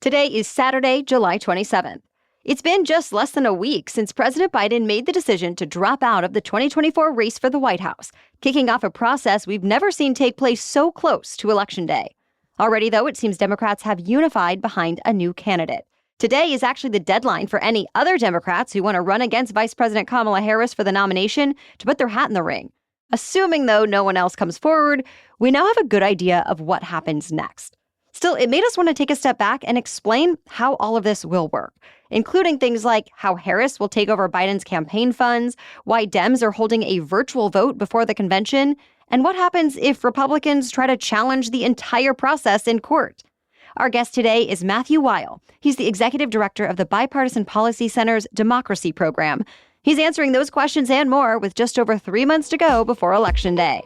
Today is Saturday, July 27th. It's been just less than a week since President Biden made the decision to drop out of the 2024 race for the White House, kicking off a process we've never seen take place so close to Election Day. Already, though, it seems Democrats have unified behind a new candidate. Today is actually the deadline for any other Democrats who want to run against Vice President Kamala Harris for the nomination to put their hat in the ring. Assuming, though, no one else comes forward, we now have a good idea of what happens next. Still, it made us want to take a step back and explain how all of this will work, including things like how Harris will take over Biden's campaign funds, why Dems are holding a virtual vote before the convention, and what happens if Republicans try to challenge the entire process in court. Our guest today is Matthew Weil. He's the executive director of the Bipartisan Policy Center's Democracy Program. He's answering those questions and more with just over 3 months to go before Election Day.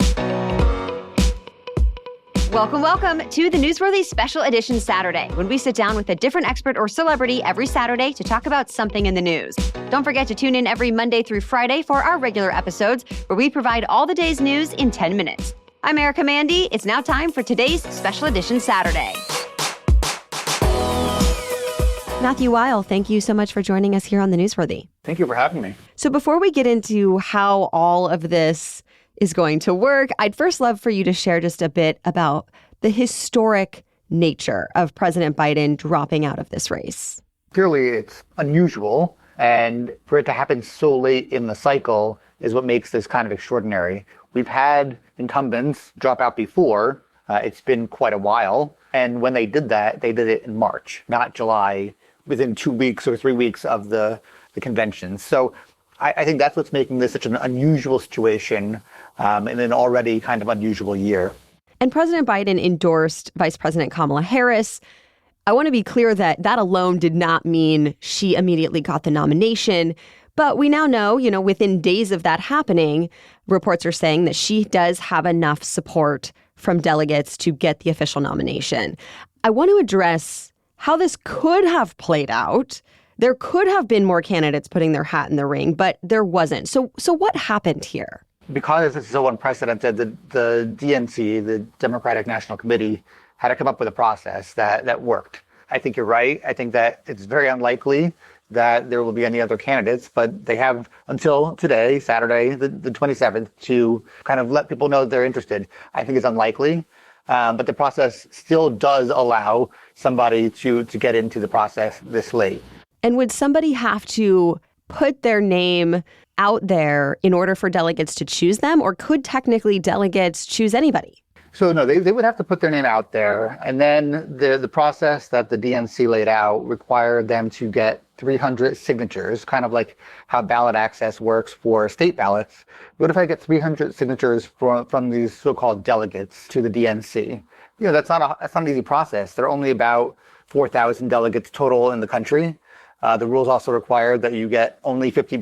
Welcome to the Newsworthy Special Edition Saturday, when we sit down with a different expert or celebrity every Saturday to talk about something in the news. Don't forget to tune in every Monday through Friday for our regular episodes, where we provide all the day's news in 10 minutes. I'm Erica Mandy. It's now time for today's Special Edition Saturday. Matthew Weil, thank you so much for joining us here on the Newsworthy. Thank you for having me. So before we get into how all of this is going to work, I'd first love for you to share just a bit about the historic nature of President Biden dropping out of this race. Clearly, it's unusual, and for it to happen so late in the cycle is what makes this kind of extraordinary. We've had incumbents drop out before. It's been quite a while, and when they did that, they did it in March, not July, within 2 weeks or 3 weeks of the convention. So I think that's what's making this such an unusual situation in an already kind of unusual year. And President Biden endorsed Vice President Kamala Harris. I want to be clear that that alone did not mean she immediately got the nomination. But we now know, within days of that happening, reports are saying that she does have enough support from delegates to get the official nomination. I want to address how this could have played out. There could have been more candidates putting their hat in the ring, but there wasn't. So what happened here? Because it's so unprecedented, the DNC, the Democratic National Committee, had to come up with a process that worked. I think you're right. I think that it's very unlikely that there will be any other candidates, but they have until today, Saturday, the 27th, to kind of let people know that they're interested. I think it's unlikely, but the process still does allow somebody to get into the process this late. And would somebody have to put their name out there in order for delegates to choose them, or could technically delegates choose anybody? So no, they would have to put their name out there. And then the process that the DNC laid out required them to get 300 signatures, kind of like how ballot access works for state ballots. What if I get 300 signatures from these so-called delegates to the DNC? That's not an easy process. There are only about 4,000 delegates total in the country. The rules also require that you get only 50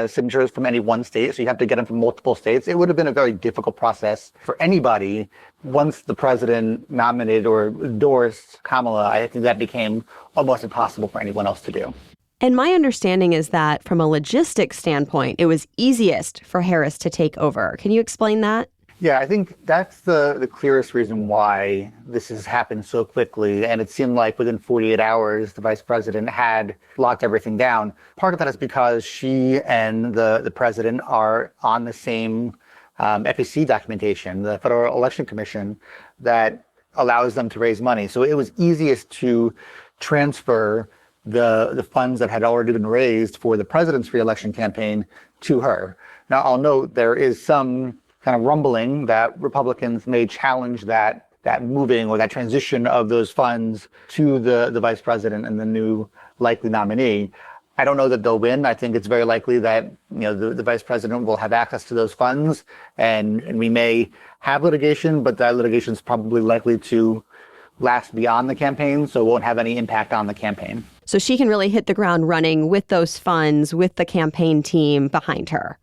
signatures from any one state, so you have to get them from multiple states. It would have been a very difficult process for anybody. Once the president nominated or endorsed Kamala, I think that became almost impossible for anyone else to do. And my understanding is that from a logistics standpoint, it was easiest for Harris to take over. Can you explain that? Yeah, I think that's the clearest reason why this has happened so quickly. And it seemed like within 48 hours, the vice president had locked everything down. Part of that is because she and the president are on the same FEC documentation, the Federal Election Commission, that allows them to raise money. So it was easiest to transfer the funds that had already been raised for the president's reelection campaign to her. Now, I'll note there is some kind of rumbling that Republicans may challenge that moving or that transition of those funds to the vice president and the new likely nominee. I don't know that they'll win. I think it's very likely that the vice president will have access to those funds, and we may have litigation, but that litigation is probably likely to last beyond the campaign, so it won't have any impact on the campaign. So she can really hit the ground running with those funds, with the campaign team behind her.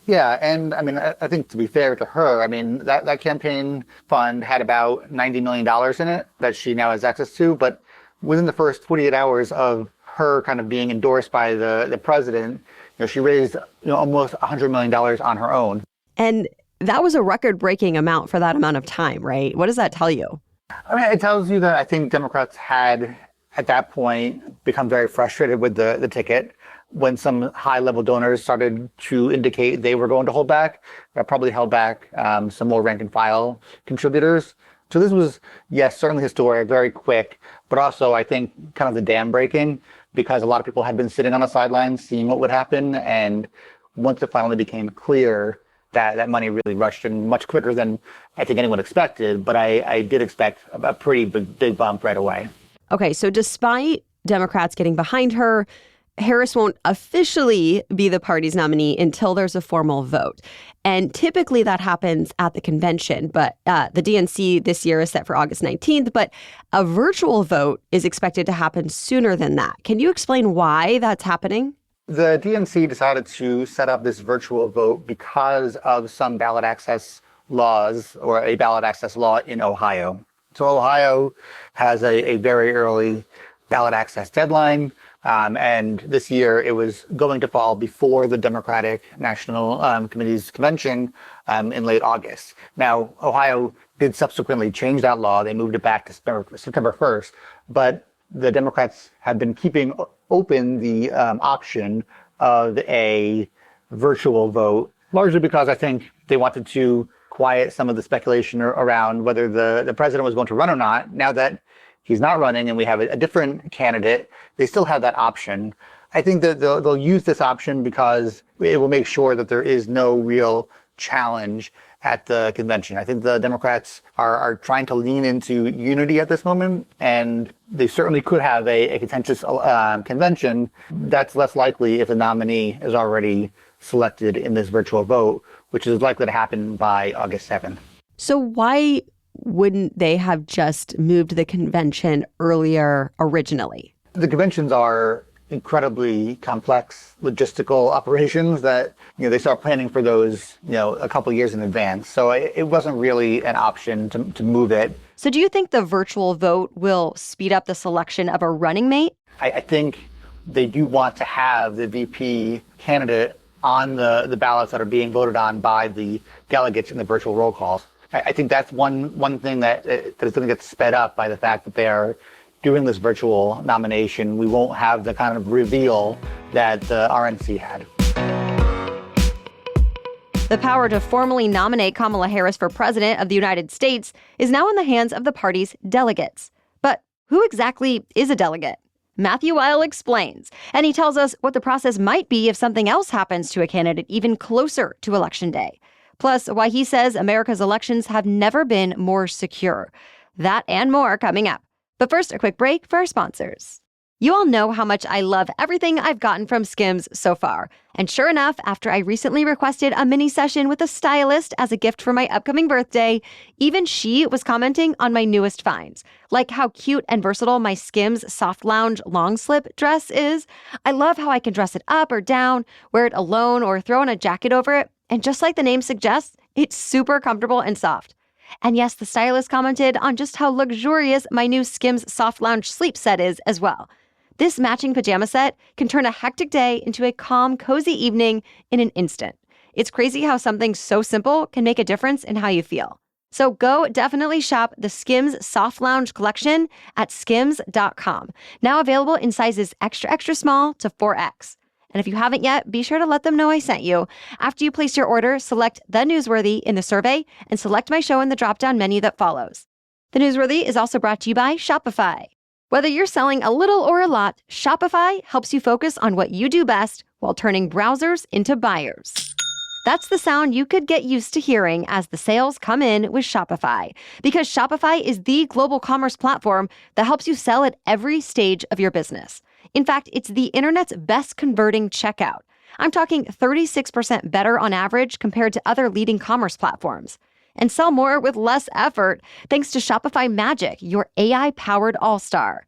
Yeah, and I think to be fair to her, that campaign fund had about $90 million in it that she now has access to. But within the first 48 hours of her kind of being endorsed by the president, she raised almost $100 million on her own. And that was a record-breaking amount for that amount of time, right? What does that tell you? It tells you that I think Democrats had at that point become very frustrated with the ticket. When some high-level donors started to indicate they were going to hold back, that probably held back some more rank-and-file contributors. So this was, yes, certainly historic, very quick, but also I think kind of the dam breaking, because a lot of people had been sitting on the sidelines seeing what would happen. And once it finally became clear that money really rushed in much quicker than I think anyone expected, but I did expect a pretty big bump right away. Okay, so despite Democrats getting behind her, Harris won't officially be the party's nominee until there's a formal vote. And typically that happens at the convention, but the DNC this year is set for August 19th, but a virtual vote is expected to happen sooner than that. Can you explain why that's happening? The DNC decided to set up this virtual vote because of some ballot access laws, or a ballot access law in Ohio. So Ohio has a very early ballot access deadline. And this year it was going to fall before the Democratic National Committee's convention in late August. Now, Ohio did subsequently change that law. They moved it back to September 1st. But the Democrats have been keeping open the option of a virtual vote, largely because I think they wanted to quiet some of the speculation around whether the president was going to run or not. Now that he's not running and we have a different candidate, they still have that option. I think that they'll use this option because it will make sure that there is no real challenge at the convention. I think the Democrats are trying to lean into unity at this moment, and they certainly could have a contentious convention. That's less likely if the nominee is already selected in this virtual vote, which is likely to happen by August 7th. So why wouldn't they have just moved the convention earlier originally? The conventions are incredibly complex logistical operations that, they start planning for those, a couple of years in advance. So it wasn't really an option to move it. So do you think the virtual vote will speed up the selection of a running mate? I think they do want to have the VP candidate on the ballots that are being voted on by the delegates in the virtual roll calls. I think that's one thing that is going to get sped up by the fact that they are doing this virtual nomination. We won't have the kind of reveal that the RNC had. The power to formally nominate Kamala Harris for president of the United States is now in the hands of the party's delegates. But who exactly is a delegate? Matthew Weil explains, and he tells us what the process might be if something else happens to a candidate even closer to Election Day. Plus, why he says America's elections have never been more secure. That and more coming up. But first, a quick break for our sponsors. You all know how much I love everything I've gotten from SKIMS so far. And sure enough, after I recently requested a mini session with a stylist as a gift for my upcoming birthday, even she was commenting on my newest finds, like how cute and versatile my SKIMS Soft Lounge long slip dress is. I love how I can dress it up or down, wear it alone, or throw on a jacket over it. And just like the name suggests, it's super comfortable and soft. And yes, the stylist commented on just how luxurious my new SKIMS Soft Lounge sleep set is as well. This matching pajama set can turn a hectic day into a calm, cozy evening in an instant. It's crazy how something so simple can make a difference in how you feel. So go definitely shop the SKIMS Soft Lounge collection at skims.com. Now available in sizes extra, extra small to 4X. And if you haven't yet, be sure to let them know I sent you. After you place your order, select The Newsworthy in the survey and select my show in the drop-down menu that follows. The Newsworthy is also brought to you by Shopify. Whether you're selling a little or a lot, Shopify helps you focus on what you do best while turning browsers into buyers. That's the sound you could get used to hearing as the sales come in with Shopify. Because Shopify is the global commerce platform that helps you sell at every stage of your business. In fact, it's the internet's best converting checkout. I'm talking 36% better on average compared to other leading commerce platforms. And sell more with less effort thanks to Shopify Magic, your AI-powered all-star.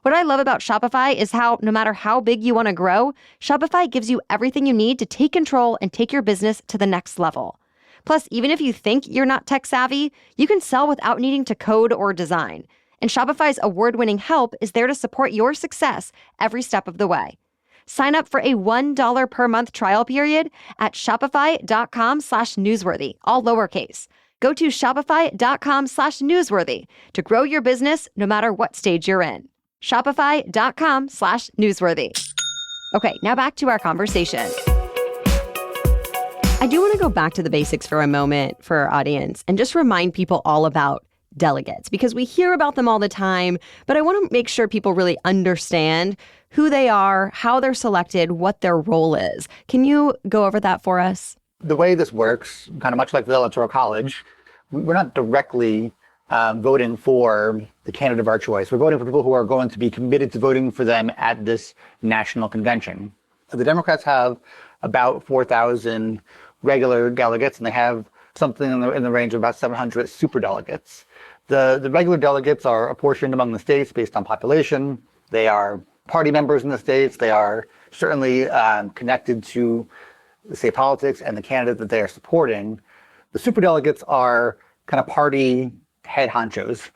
What I love about Shopify is how, no matter how big you want to grow, Shopify gives you everything you need to take control and take your business to the next level. Plus, even if you think you're not tech-savvy, you can sell without needing to code or design. And Shopify's award-winning help is there to support your success every step of the way. Sign up for a $1 per month trial period at shopify.com/newsworthy, all lowercase. Go to shopify.com/newsworthy to grow your business no matter what stage you're in. Shopify.com/newsworthy. Okay, now back to our conversation. I do want to go back to the basics for a moment for our audience and just remind people all about delegates, because we hear about them all the time, but I want to make sure people really understand who they are, how they're selected, what their role is. Can you go over that for us? The way this works, kind of much like the Electoral College, we're not directly voting for the candidate of our choice. We're voting for people who are going to be committed to voting for them at this national convention. The Democrats have about 4,000 regular delegates, and they have something in the range of about 700 superdelegates. The regular delegates are apportioned among the states based on population. They are party members in the states. They are certainly connected to the state politics and the candidate that they are supporting. The superdelegates are kind of party head honchos,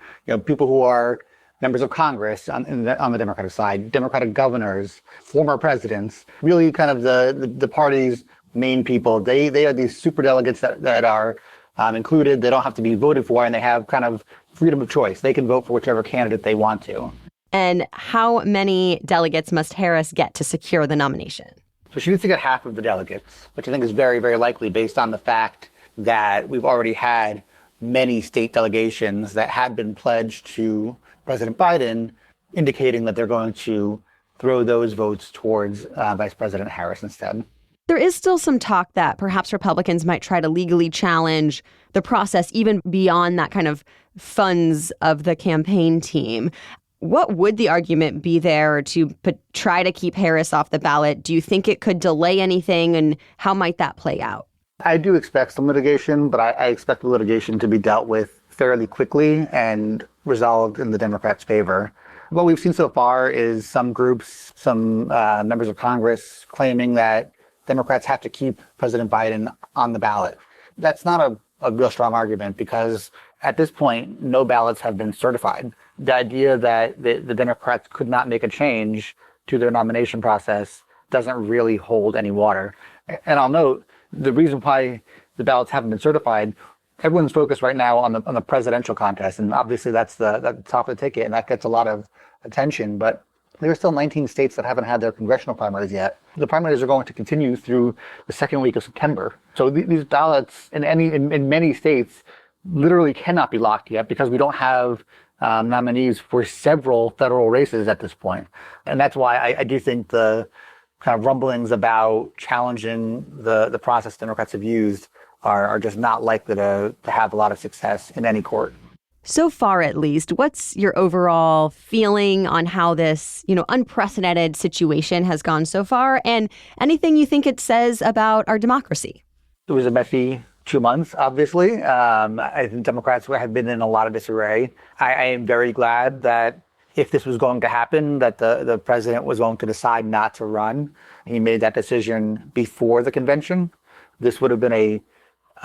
people who are members of Congress on the Democratic side, Democratic governors, former presidents, really kind of the party's main people. They are these superdelegates that are included. They don't have to be voted for, and they have kind of freedom of choice. They can vote for whichever candidate they want to. And how many delegates must Harris get to secure the nomination? So she needs to get half of the delegates, which I think is very, very likely based on the fact that we've already had many state delegations that have been pledged to President Biden, indicating that they're going to throw those votes towards Vice President Harris instead. There is still some talk that perhaps Republicans might try to legally challenge the process even beyond that kind of funds of the campaign team. What would the argument be there to try to keep Harris off the ballot? Do you think it could delay anything, and how might that play out? I do expect some litigation, but I expect the litigation to be dealt with fairly quickly and resolved in the Democrats' favor. What we've seen so far is some groups, some members of Congress claiming that Democrats have to keep President Biden on the ballot. That's not a real strong argument, because at this point, no ballots have been certified. The idea that the Democrats could not make a change to their nomination process doesn't really hold any water. And I'll note, the reason why the ballots haven't been certified, everyone's focused right now on the presidential contest, and obviously that's the top of the ticket, and that gets a lot of attention. But there are still 19 states that haven't had their congressional primaries yet. The primaries are going to continue through the second week of September. So these ballots in many states literally cannot be locked yet, because we don't have nominees for several federal races at this point. And that's why I do think the kind of rumblings about challenging the process Democrats have used are just not likely to have a lot of success in any court. So far, at least, what's your overall feeling on how this, unprecedented situation has gone so far, and anything you think it says about our democracy? It was a messy 2 months, obviously. I think Democrats have been in a lot of disarray. I am very glad that if this was going to happen, that the president was going to decide not to run. He made that decision before the convention. This would have been a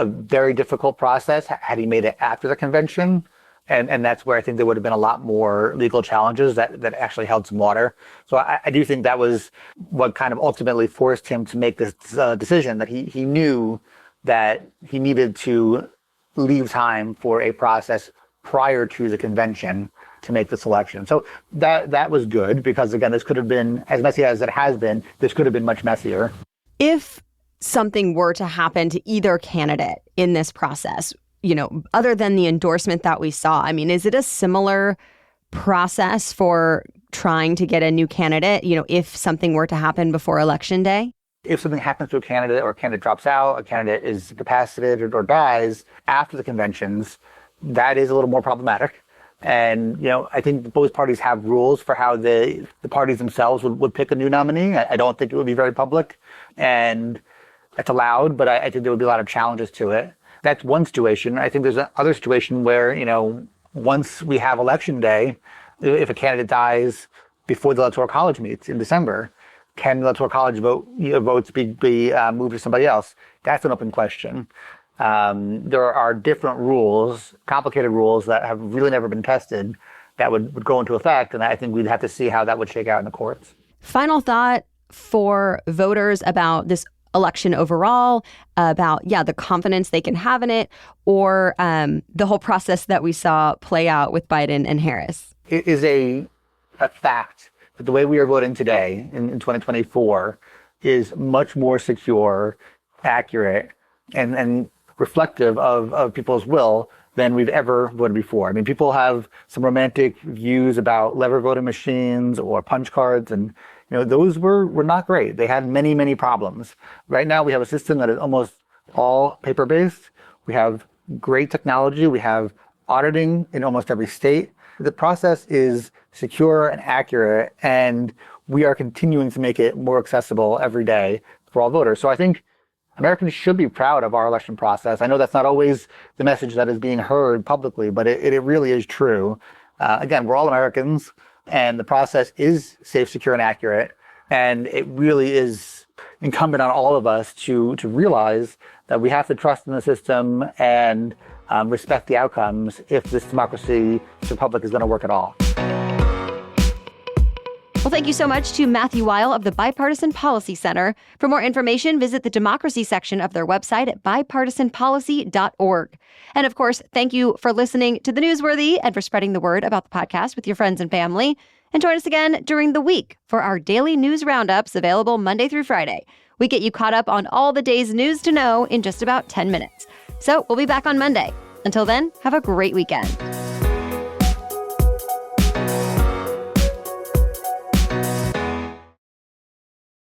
very difficult process had he made it after the convention. And that's where I think there would have been a lot more legal challenges that actually held some water. So I do think that was what kind of ultimately forced him to make this decision, that he knew that he needed to leave time for a process prior to the convention to make this election. So that was good, because again, this could have been, as messy as it has been, this could have been much messier. If something were to happen to either candidate in this process, other than the endorsement that we saw, is it a similar process for trying to get a new candidate, if something were to happen before Election Day? If something happens to a candidate, or a candidate drops out, a candidate is incapacitated or dies after the conventions, that is a little more problematic. And, I think both parties have rules for how the parties themselves would pick a new nominee. I don't think it would be very public, and that's allowed, but I think there would be a lot of challenges to it. That's one situation. I think there's another situation where, once we have Election Day, if a candidate dies before the Electoral College meets in December, can the Electoral College votes be moved to somebody else? That's an open question. There are different rules, complicated rules that have really never been tested that would go into effect, and I think we'd have to see how that would shake out in the courts. Final thought for voters about this election overall, about, the confidence they can have in it, or the whole process that we saw play out with Biden and Harris? It is a a fact that the way we are voting today in 2024 is much more secure, accurate, and reflective of people's will than we've ever voted before. I mean, people have some romantic views about lever voting machines or punch cards, and those were not great. They had many, many problems. Right now, we have a system that is almost all paper-based. We have great technology. We have auditing in almost every state. The process is secure and accurate, and we are continuing to make it more accessible every day for all voters. So I think Americans should be proud of our election process. I know that's not always the message that is being heard publicly, but it really is true. Again, we're all Americans, and the process is safe, secure, and accurate. And it really is incumbent on all of us to realize that we have to trust in the system and respect the outcomes if this democracy, this republic, is going to work at all. Well, thank you so much to Matthew Weil of the Bipartisan Policy Center. For more information, visit the democracy section of their website at bipartisanpolicy.org. And of course, thank you for listening to The Newsworthy and for spreading the word about the podcast with your friends and family. And join us again during the week for our daily news roundups available Monday through Friday. We get you caught up on all the day's news to know in just about 10 minutes. So we'll be back on Monday. Until then, have a great weekend.